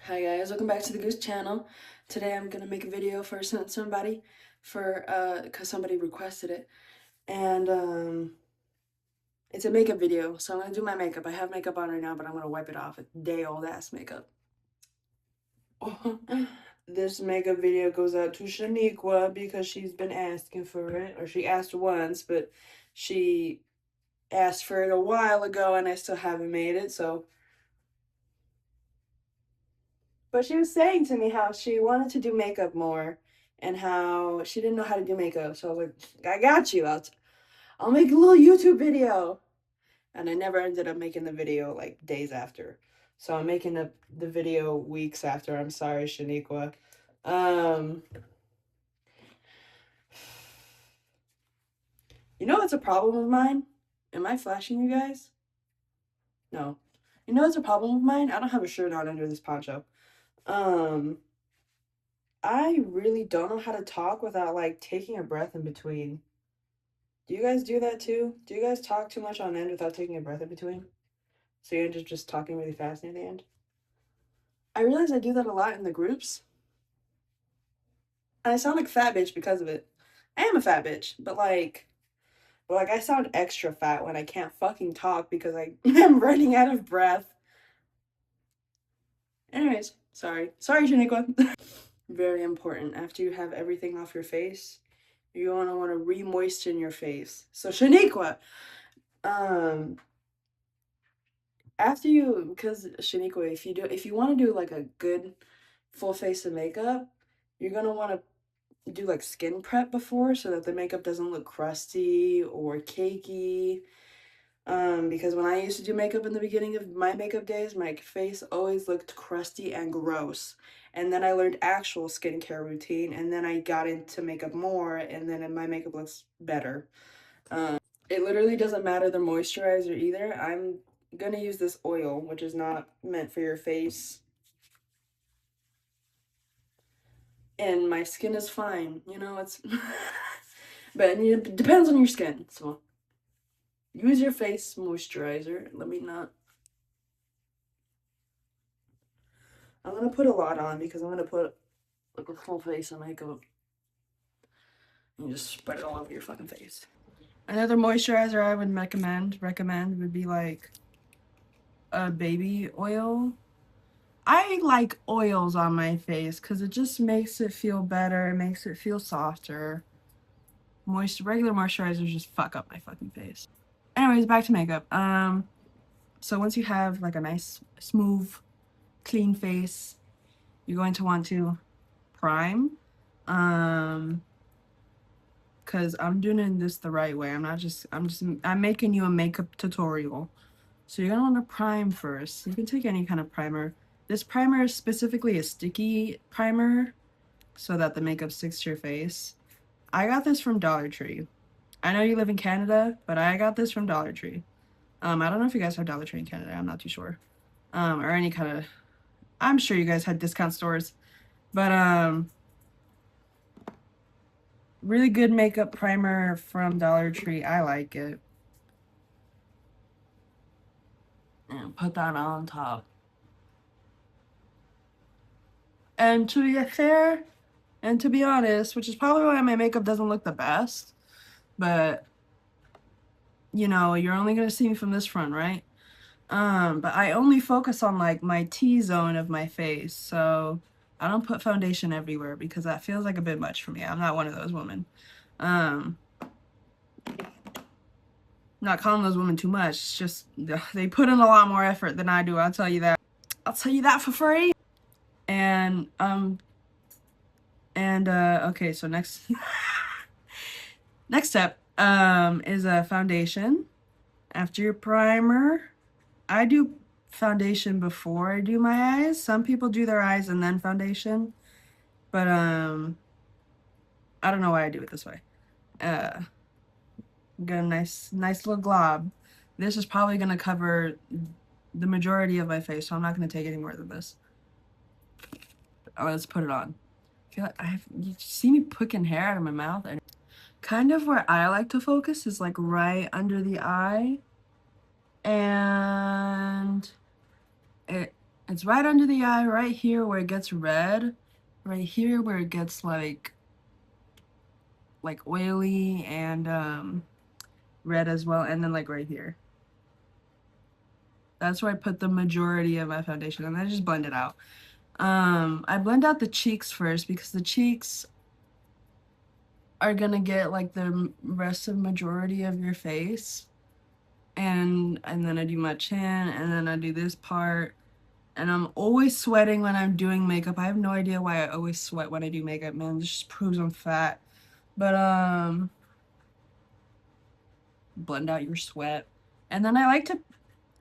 Hi guys, welcome back to the Goose channel. Today I'm gonna make a video for somebody cause somebody requested it. And it's a makeup video, so I'm gonna do my makeup. I have makeup on right now, but I'm gonna wipe it off. It's day old ass makeup. This makeup video goes out to Shaneekqua because she's been asking for it, or she asked once, but she asked for it a while ago and I still haven't made it, so. But she was saying to me how she wanted to do makeup more and how she didn't know how to do makeup. So I was like, I got you. I'll make a little YouTube video. And I never ended up making the video like days after. So I'm making the video weeks after. I'm sorry, Shaneekqua. You know what's a problem of mine? Am I flashing you guys? No. You know what's a problem of mine? I don't have a shirt on under this poncho. I really don't know how to talk without like taking a breath in between. Do you guys do that too? Do you guys talk too much on end without taking a breath in between? So you're just talking really fast near the end? I realize I do that a lot in the groups. And I sound like a fat bitch because of it. I am a fat bitch, but I sound extra fat when I can't fucking talk because I am running out of breath. Anyways, sorry. Sorry, Shaniqua. Very important. After you have everything off your face, you want to re-moisten your face. So Shaniqua, after you, because Shaniqua, if you want to do like a good full face of makeup, you're gonna want to do like skin prep before so that the makeup doesn't look crusty or cakey. Because when I used to do makeup in the beginning of my makeup days, my face always looked crusty and gross. And then I learned actual skincare routine, and then I got into makeup more, and then my makeup looks better. It literally doesn't matter the moisturizer either. I'm gonna use this oil, which is not meant for your face. And my skin is fine, you know, it's but it depends on your skin. So use your face moisturizer. Let me not. I'm gonna put a lot on because I'm gonna put like a full face of makeup. And just spread it all over your fucking face. Another moisturizer I would recommend would be like a baby oil. I like oils on my face because it just makes it feel better. It makes it feel softer. Regular moisturizers just fuck up my fucking face. Anyways, back to makeup. So once you have like a nice, smooth, clean face, you're going to want to prime. Cause I'm doing this the right way. I'm making you a makeup tutorial. So you're gonna want to prime first. You can take any kind of primer. This primer is specifically a sticky primer so that the makeup sticks to your face. I got this from Dollar Tree. I know you live in Canada, but I got this from Dollar Tree. I don't know if you guys have Dollar Tree in Canada. I'm not too sure. Or any kind of, I'm sure you guys had discount stores. But really good makeup primer from Dollar Tree. I like it. And put that on top. And to be fair, and to be honest, which is probably why my makeup doesn't look the best, but you know, you're only gonna see me from this front, right? But I only focus on like my T-zone of my face, so I don't put foundation everywhere because that feels like a bit much for me. I'm not one of those women. Not calling those women too much. It's just they put in a lot more effort than I do. I'll tell you that. I'll tell you that for free. And okay, so next next step is a foundation. After your primer, I do foundation before I do my eyes. Some people do their eyes and then foundation, but I don't know why I do it this way. Get a nice little glob. This is probably gonna cover the majority of my face, so I'm not gonna take any more than this. Oh, let's put it on. I feel like you see me picking hair out of my mouth, and kind of where I like to focus is like right under the eye, and It's right under the eye, right here where it gets red, right here where it gets like oily and red as well, and then like right here. That's where I put the majority of my foundation, and I just blend it out. I blend out the cheeks first because the cheeks are gonna get like the rest of majority of your face. And then I do my chin, and then I do this part. And I'm always sweating when I'm doing makeup. I have no idea why I always sweat when I do makeup, man. This just proves I'm fat. But blend out your sweat. And then I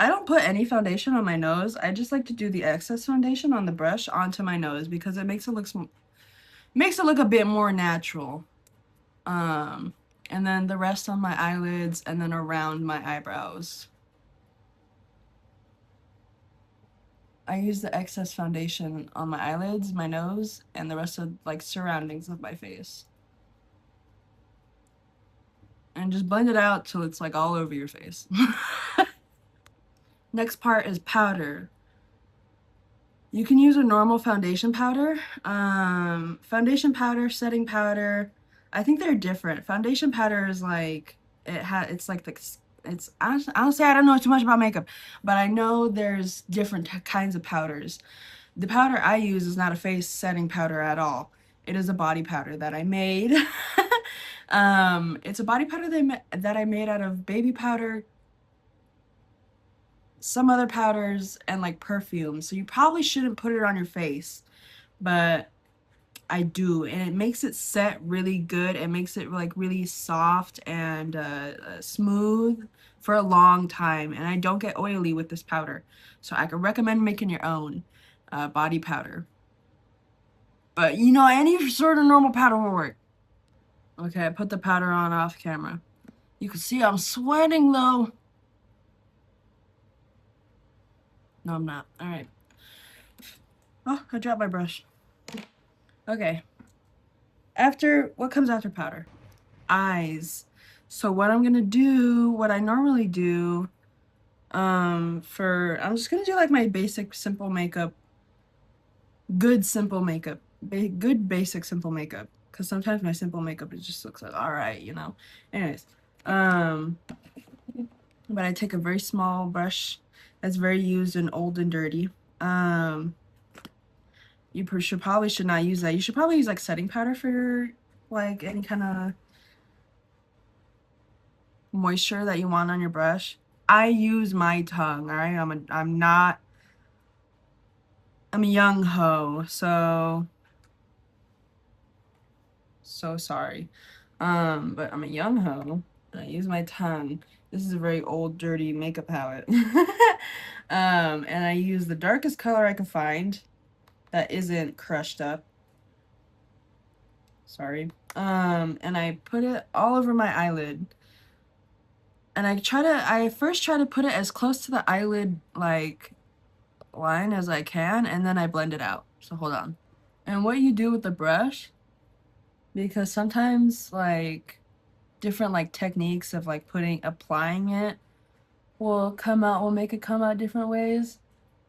don't put any foundation on my nose. I just like to do the excess foundation on the brush onto my nose because it makes it look a bit more natural. And then the rest on my eyelids and then around my eyebrows. I use the excess foundation on my eyelids, my nose, and the rest of like surroundings of my face. And just blend it out till it's like all over your face. Next part is powder. You can use a normal foundation powder. Foundation powder, setting powder, I think they're different. Foundation powder is like, it's like honestly, I don't know too much about makeup, but I know there's different kinds of powders. The powder I use is not a face setting powder at all. It is a body powder that I made. It's a body powder that I made out of baby powder, some other powders, and like perfume. So you probably shouldn't put it on your face, but I do, and it makes it set really good. It makes it like really soft and smooth for a long time, and I don't get oily with this powder. So I could recommend making your own body powder. But you know, any sort of normal powder will work. Okay, I put the powder on off camera. You can see I'm sweating though. No, I'm not. All right. Oh, I dropped my brush. Okay. What comes after powder? Eyes. So what I'm gonna do, what I normally do, I'm just gonna do like my basic simple makeup, good simple makeup, good basic simple makeup, because sometimes my simple makeup it just looks like all right, you know. Anyways, but I take a very small brush that's very used and old and dirty. You should not use that. You should probably use like setting powder for like any kind of moisture that you want on your brush. I use my tongue, all right? I'm a young hoe, so sorry. But I'm a young hoe, and I use my tongue. This is a very old, dirty makeup palette. And I use the darkest color I can find that isn't crushed up. Sorry. And I put it all over my eyelid. And I first try to put it as close to the eyelid, like, line as I can, and then I blend it out. So hold on. And what you do with the brush, because sometimes like different like techniques of like applying it will make it come out different ways.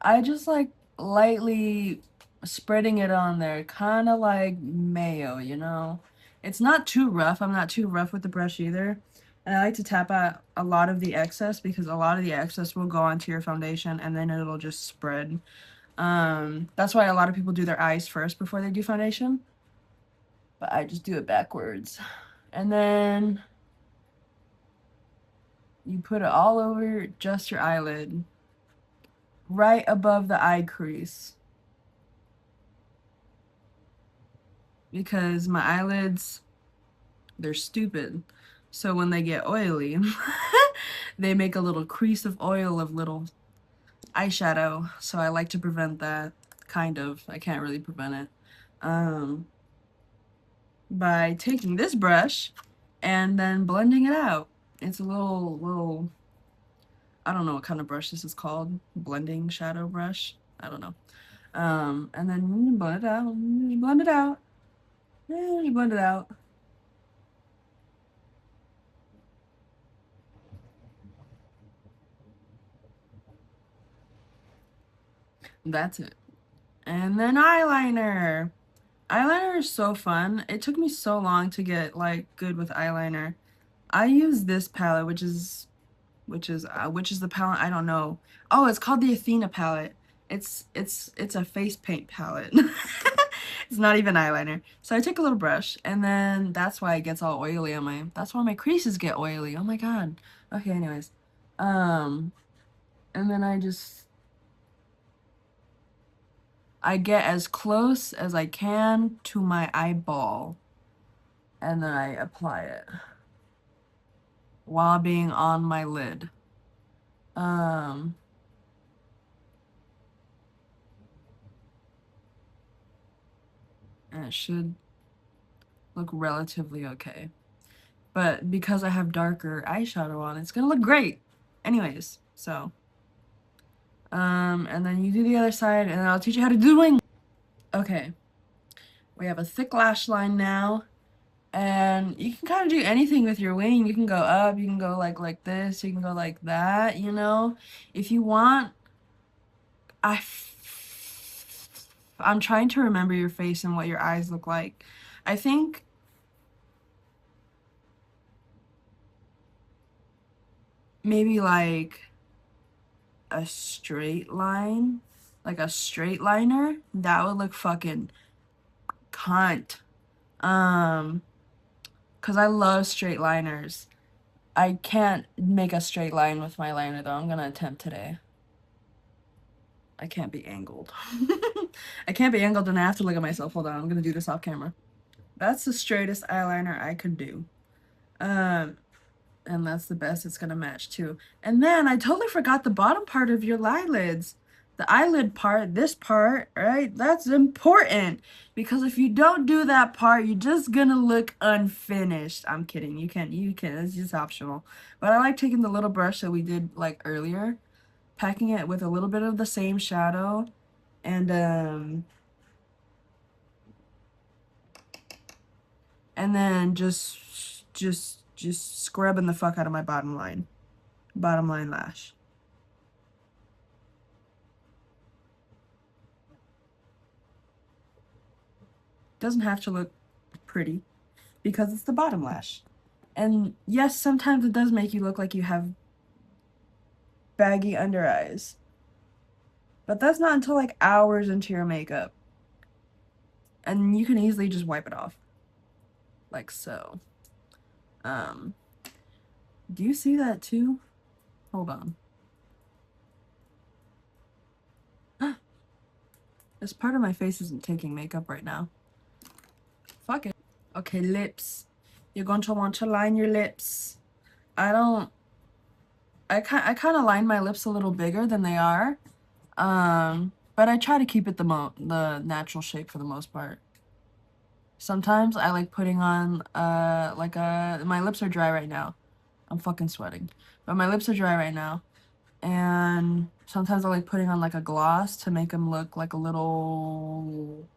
I just like lightly spreading it on there, kind of like mayo, you know. It's not too rough. I'm not too rough with the brush either. And I like to tap out a lot of the excess because a lot of the excess will go onto your foundation and then it'll just spread. That's why a lot of people do their eyes first before they do foundation. But I just do it backwards. And then you put it all over just your eyelid, right above the eye crease. Because my eyelids, they're stupid. So when they get oily, they make a little crease of oil of little eyeshadow. So I like to prevent that, kind of. I can't really prevent it. By taking this brush and then blending it out. It's a little, I don't know what kind of brush this is called. Blending shadow brush. I don't know. And then you blend it out. You blend it out. Yeah, you blend it out. That's it. And then eyeliner. Eyeliner is so fun. It took me so long to get like good with eyeliner. I use this palette, which is the palette, I don't know. Oh, it's called the Athena palette. It's a face paint palette. It's not even eyeliner. So I take a little brush, and then that's why it gets all oily on my, that's why my creases get oily. Oh my god. Okay, anyways. And then I get as close as I can to my eyeball, and then I apply it while being on my lid. And it should look relatively okay. But because I have darker eyeshadow on, it's gonna look great. Anyways, so. And then you do the other side, and I'll teach you how to do the wing. Okay. We have a thick lash line now. And you can kind of do anything with your wing. You can go up, you can go like this, you can go like that, you know? If you want, I'm trying to remember your face and what your eyes look like. I think maybe like a straight line, like a straight liner, that would look fucking cunt. Cause I love straight liners. I can't make a straight line with my liner though. I'm gonna attempt today. I can't be angled. I can't be angled and I have to look at myself. Hold on, I'm gonna do this off camera. That's the straightest eyeliner I could do. And that's the best it's gonna match too. And then I totally forgot the bottom part of your eyelids. The eyelid part, this part, right? That's important. Because if you don't do that part, you're just gonna look unfinished. I'm kidding. You can. It's just optional. But I like taking the little brush that we did like earlier, packing it with a little bit of the same shadow, and then just scrubbing the fuck out of my bottom line lash. Doesn't have to look pretty because it's the bottom lash. And yes, sometimes it does make you look like you have baggy under eyes. But that's not until like hours into your makeup. And you can easily just wipe it off. Like so. Do you see that too? Hold on. This part of my face isn't taking makeup right now. Fuck it. Okay, lips. You're going to want to line your lips. I kind of line my lips a little bigger than they are. But I try to keep it the natural shape for the most part. Sometimes I like putting on my lips are dry right now. I'm fucking sweating. But my lips are dry right now. And sometimes I like putting on like a gloss to make them look like a little,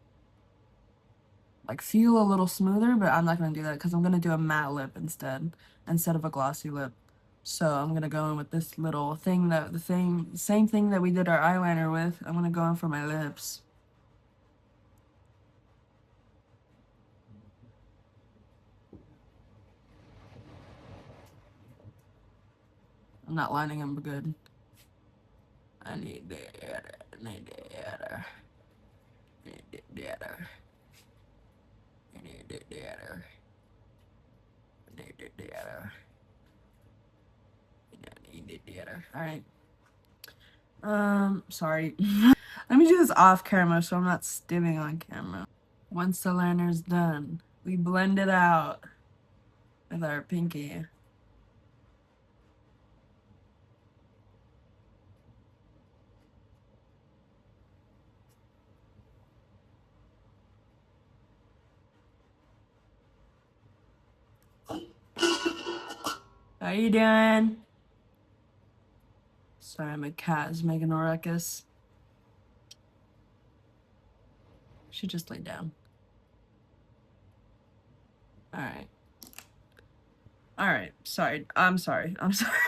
like feel a little smoother, but I'm not gonna do that because I'm gonna do a matte lip instead of a glossy lip. So I'm gonna go in with this little thing same thing that we did our eyeliner with. I'm gonna go in for my lips. I'm not lining them good. I need the other. I need the other. I need the other. I need the other. I need the other. I need the other. Alright. Sorry. Let me do this off camera so I'm not stimming on camera. Once the liner's done, we blend it out with our pinky. How you doing? Sorry, my cat is making a ruckus. She just laid down. Alright. Alright, sorry. I'm sorry.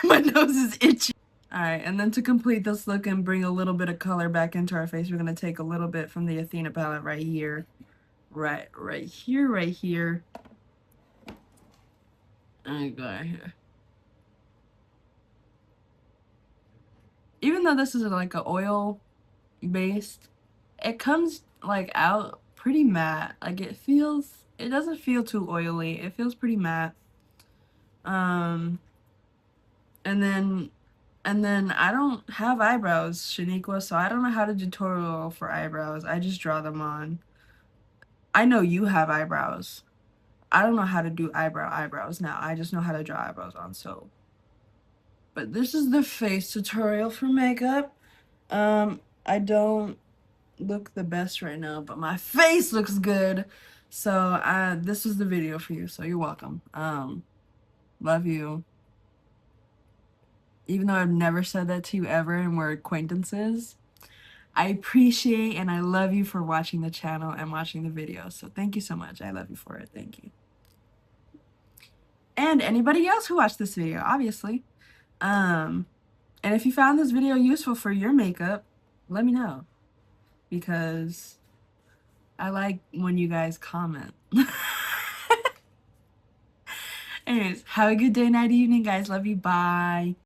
My nose is itchy. Alright, and then to complete this look and bring a little bit of color back into our face, we're going to take a little bit from the Athena palette right here. Right here. And go right here. Even though this is like an oil based, it comes like out pretty matte. Like it doesn't feel too oily. It feels pretty matte. And then I don't have eyebrows, Shaneekqua, so I don't know how to tutorial for eyebrows. I just draw them on. I know you have eyebrows. I don't know how to do eyebrows now. I just know how to draw eyebrows on, so. But this is the face tutorial for makeup. I don't look the best right now, but my face looks good. So this was the video for you, so you're welcome. Love you. Even though I've never said that to you ever and we're acquaintances, I appreciate and I love you for watching the channel and watching the video. So thank you so much. I love you for it. Thank you. And anybody else who watched this video, obviously. And if you found this video useful for your makeup, let me know. Because I like when you guys comment. Anyways, have a good day, night, evening, guys. Love you. Bye.